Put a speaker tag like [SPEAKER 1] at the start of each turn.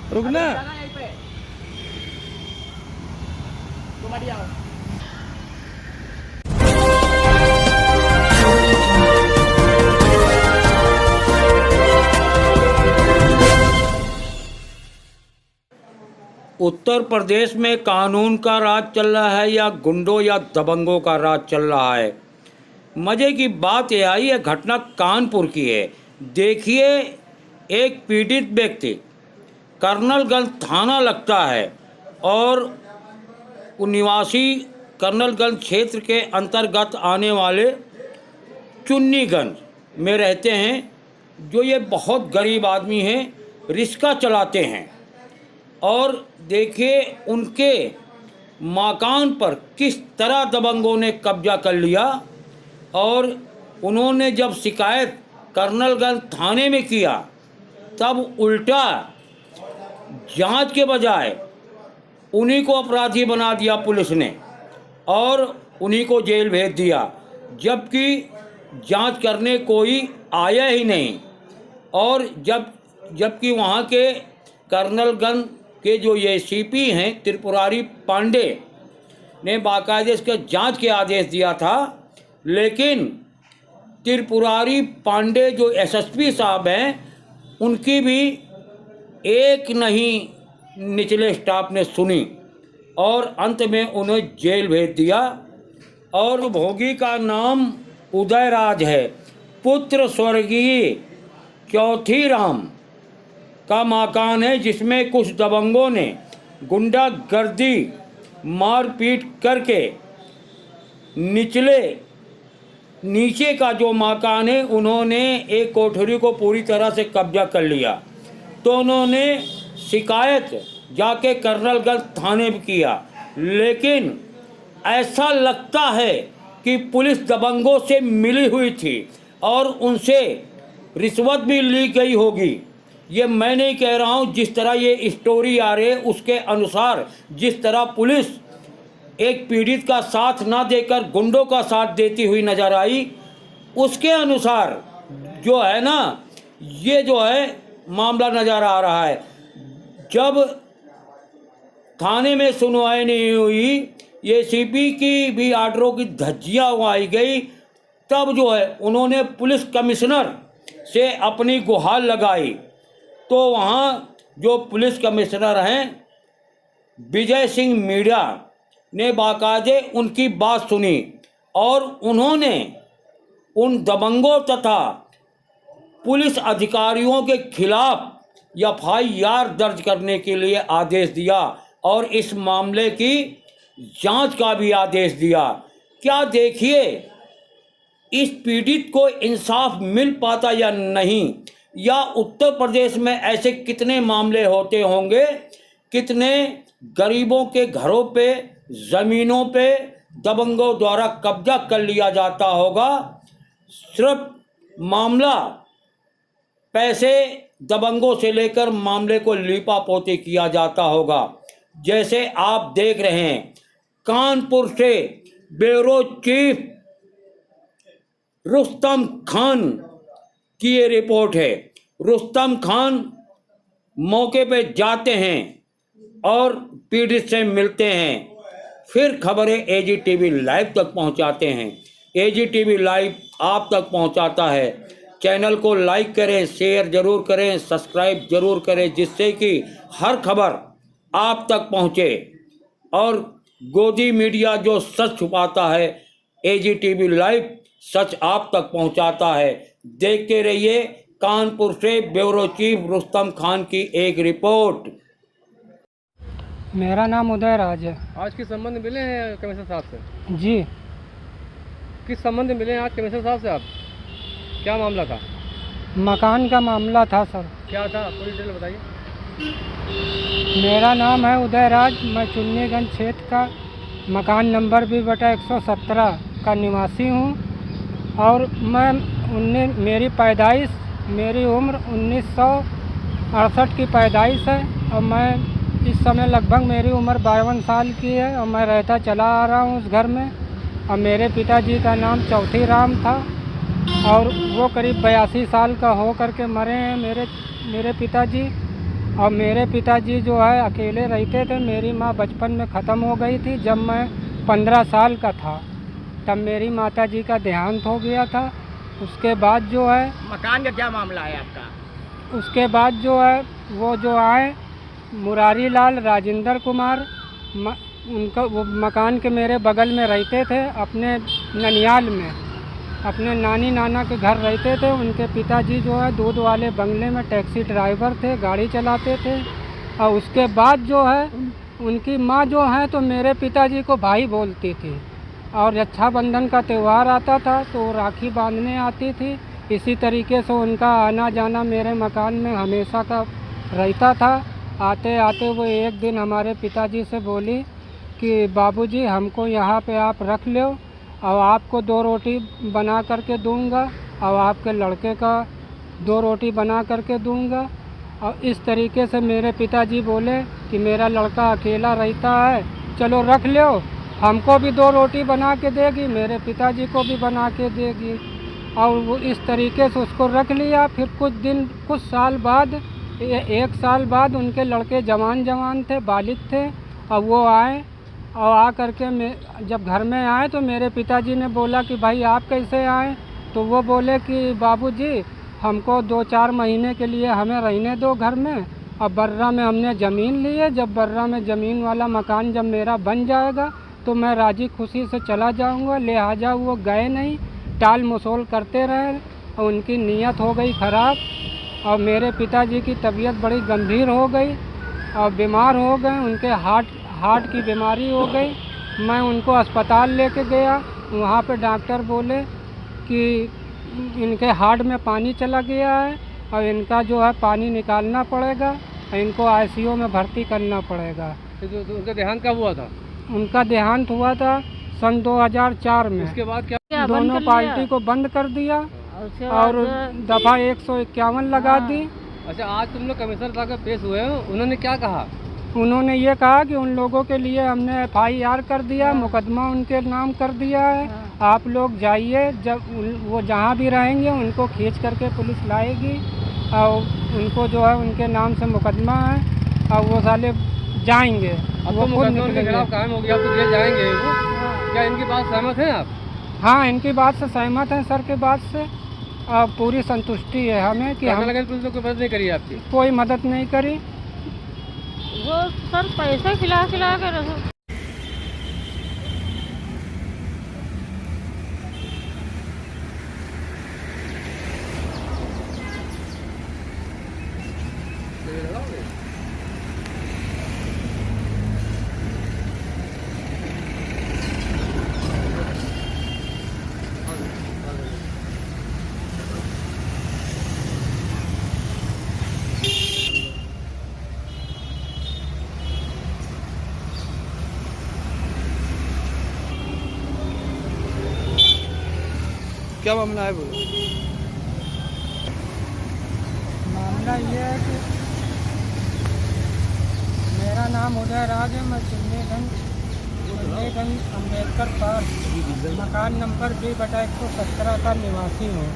[SPEAKER 1] रुकना।
[SPEAKER 2] यहीं पे तुम अभी आओ।
[SPEAKER 3] उत्तर प्रदेश में कानून का राज चल रहा है या गुंडों या दबंगों का राज चल रहा है। मज़े की बात यह आई, है घटना कानपुर की है। देखिए, एक पीड़ित व्यक्ति कर्नलगंज थाना लगता है और निवासी कर्नलगंज क्षेत्र के अंतर्गत आने वाले चुन्नीगंज में रहते हैं। जो ये बहुत गरीब आदमी हैं, रिक्शा चलाते हैं। और देखिए उनके मकान पर किस तरह दबंगों ने कब्जा कर लिया। और उन्होंने जब शिकायत कर्नलगंज थाने में किया, तब उल्टा जांच के बजाय उन्हीं को अपराधी बना दिया पुलिस ने और उन्हीं को जेल भेज दिया, जबकि जांच करने कोई आया ही नहीं। और जबकि वहाँ के कर्नलगंज के जो ये सीपी हैं त्रिपुरारी पांडे ने बाकायदे इसका जांच के आदेश दिया था, लेकिन त्रिपुरारी पांडे जो एसएसपी साहब हैं, उनकी भी एक नहीं निचले स्टाफ ने सुनी और अंत में उन्हें जेल भेज दिया। और भोगी का नाम उदयराज है, पुत्र स्वर्गीय चौथीराम का मकान है, जिसमें कुछ दबंगों ने गुंडागर्दी मारपीट करके नीचे का जो मकान है, उन्होंने एक कोठरी को पूरी तरह से कब्जा कर लिया। तो उन्होंने शिकायत जाके कर्नलगंज थाने में किया, लेकिन ऐसा लगता है कि पुलिस दबंगों से मिली हुई थी और उनसे रिश्वत भी ली गई होगी। ये मैं नहीं कह रहा हूँ, जिस तरह ये स्टोरी आ रही है उसके अनुसार, जिस तरह पुलिस एक पीड़ित का साथ ना देकर गुंडों का साथ देती हुई नजर आई, उसके अनुसार जो है ना, ये जो है मामला नज़र आ रहा है। जब थाने में सुनवाई नहीं हुई, ये सीपी की भी आर्डरों की धज्जियाँ उड़ाई गई, तब जो है उन्होंने पुलिस कमिश्नर से अपनी गुहार लगाई। तो वहाँ जो पुलिस कमिश्नर हैं विजय सिंह मीणा ने बाकायदे उनकी बात सुनी और उन्होंने उन दबंगों तथा पुलिस अधिकारियों के खिलाफ एफआईआर दर्ज करने के लिए आदेश दिया और इस मामले की जांच का भी आदेश दिया। क्या देखिए, इस पीड़ित को इंसाफ मिल पाता या नहीं, या उत्तर प्रदेश में ऐसे कितने मामले होते होंगे, कितने गरीबों के घरों पे, ज़मीनों पे दबंगों द्वारा कब्जा कर लिया जाता होगा। सिर्फ मामला पैसे दबंगों से लेकर मामले को लीपापोती किया जाता होगा। जैसे आप देख रहे हैं, कानपुर से ब्यूरो चीफ रुस्तम खान की ये रिपोर्ट है। रुस्तम खान मौके पे जाते हैं और पीड़ित से मिलते हैं, फिर खबरें एजीटीवी लाइव तक पहुंचाते हैं। एजीटीवी लाइव आप तक पहुंचाता है। चैनल को लाइक करें, शेयर जरूर करें, सब्सक्राइब जरूर करें, जिससे कि हर खबर आप तक पहुंचे। और गोदी मीडिया जो सच छुपाता है, एजीटीवी लाइव सच आप तक पहुंचाता है। देखते रहिए। कानपुर से ब्यूरो चीफ रुस्तम खान की एक रिपोर्ट।
[SPEAKER 4] मेरा नाम उदयराज है।
[SPEAKER 2] आज किस संबंध मिले हैं कमिश्नर साहब से?
[SPEAKER 4] जी,
[SPEAKER 2] किस संबंध में मिले हैं आज कमिश्नर साहब से आप? क्या मामला था?
[SPEAKER 4] मकान का मामला था सर।
[SPEAKER 2] क्या था, पूरी डिटेल बताइए।
[SPEAKER 4] मेरा नाम है उदयराज, मैं चुन्नीगंज क्षेत्र का मकान नंबर 20/117 का निवासी हूँ। और मेरी पैदाइश, मेरी उम्र 1968 की पैदाइश है और मैं इस समय लगभग मेरी उम्र 52 साल की है और मैं रहता चला आ रहा हूँ उस घर में। और मेरे पिताजी का नाम चौथीराम था और वो करीब 82 साल का हो करके मरे हैं मेरे पिताजी। और मेरे पिताजी जो है अकेले रहते थे। मेरी माँ बचपन में ख़त्म हो गई थी। जब मैं 15 साल का था तब मेरी माताजी का देहांत हो गया था। उसके बाद जो है
[SPEAKER 1] मकान का क्या मामला है आपका?
[SPEAKER 4] उसके बाद जो है वो जो आए मुरारी लाल राजेंद्र कुमार उनका वो मकान के मेरे बगल में रहते थे, अपने ननियाल में अपने नानी नाना के घर रहते थे। उनके पिताजी जो है दूध वाले बंगले में टैक्सी ड्राइवर थे, गाड़ी चलाते थे। और उसके बाद जो है उनकी माँ जो है तो मेरे पिताजी को भाई बोलती थी। और रक्षाबंधन का त्यौहार आता था तो वो राखी बांधने आती थी। इसी तरीके से उनका आना जाना मेरे मकान में हमेशा का रहता था। आते आते वो एक दिन हमारे पिताजी से बोली कि बाबूजी हमको यहाँ पे आप रख लो और आपको 2 रोटी बना करके दूंगा और आपके लड़के का 2 रोटी बना करके दूंगा। और इस तरीके से मेरे पिताजी बोले कि मेरा लड़का अकेला रहता है, चलो रख लो, हमको भी 2 रोटी बना के देगी, मेरे पिताजी को भी बना के देगी। और वो इस तरीके से उसको रख लिया। फिर कुछ साल बाद 1 साल बाद उनके लड़के जवान थे, बालिग थे। और वो आए और आ करके जब घर में आए तो मेरे पिताजी ने बोला कि भाई आप कैसे आए? तो वो बोले कि बाबूजी हमको 2-4 महीने के लिए हमें रहने दो घर में। अब बर्रा में हमने ज़मीन ली है, जब बर्रा में ज़मीन वाला मकान जब मेरा बन जाएगा तो मैं राजी खुशी से चला जाऊंगा। लिहाजा वो गए नहीं, टाल मसोल करते रहे और उनकी नीयत हो गई ख़राब। और मेरे पिताजी की तबीयत बड़ी गंभीर हो गई और बीमार हो गए। उनके हार्ट की बीमारी हो गई। मैं उनको अस्पताल लेके गया, वहाँ पे डॉक्टर बोले कि इनके हार्ट में पानी चला गया है और इनका जो है पानी निकालना पड़ेगा और इनको आईसीयू में भर्ती करना पड़ेगा।
[SPEAKER 2] तो उनका देहांत कब हुआ था?
[SPEAKER 4] उनका देहांत हुआ था सन 2004 में।
[SPEAKER 2] उसके बाद क्या?
[SPEAKER 4] दोनों पार्टी को बंद कर दिया और दफ़ा 151 लगा दी।
[SPEAKER 2] अच्छा, आज तुम लोग कमिश्नर साहब के पेश हुए हो, उन्होंने क्या कहा?
[SPEAKER 4] उन्होंने ये कहा कि उन लोगों के लिए हमने FIR कर दिया, मुकदमा उनके नाम कर दिया है। आप लोग जाइए, जब वो जहाँ भी रहेंगे उनको खींच करके पुलिस लाएगी और उनको जो है उनके नाम से मुकदमा है और वो साले जाएंगे।
[SPEAKER 2] अब वो मुकदमा उनके खिलाफ कायम हो गया, अब तो जेल जाएंगे वो। क्या इनकी बात सहमत हैं आप?
[SPEAKER 4] हाँ, इनकी बात से सहमत हैं सर के बात से। पूरी संतुष्टि है हमें कि हम
[SPEAKER 2] पुलिस ने कोई मदद नहीं करी आपकी?
[SPEAKER 4] कोई मदद नहीं करी।
[SPEAKER 5] वो सर पैसे खिला कर
[SPEAKER 2] क्या मामला है बोलो?
[SPEAKER 4] मामला ये है कि मेरा नाम उदय राज है। मैं चुन्नीगंज अम्बेडकर पार्क मकान नंबर B/117 का निवासी हूँ।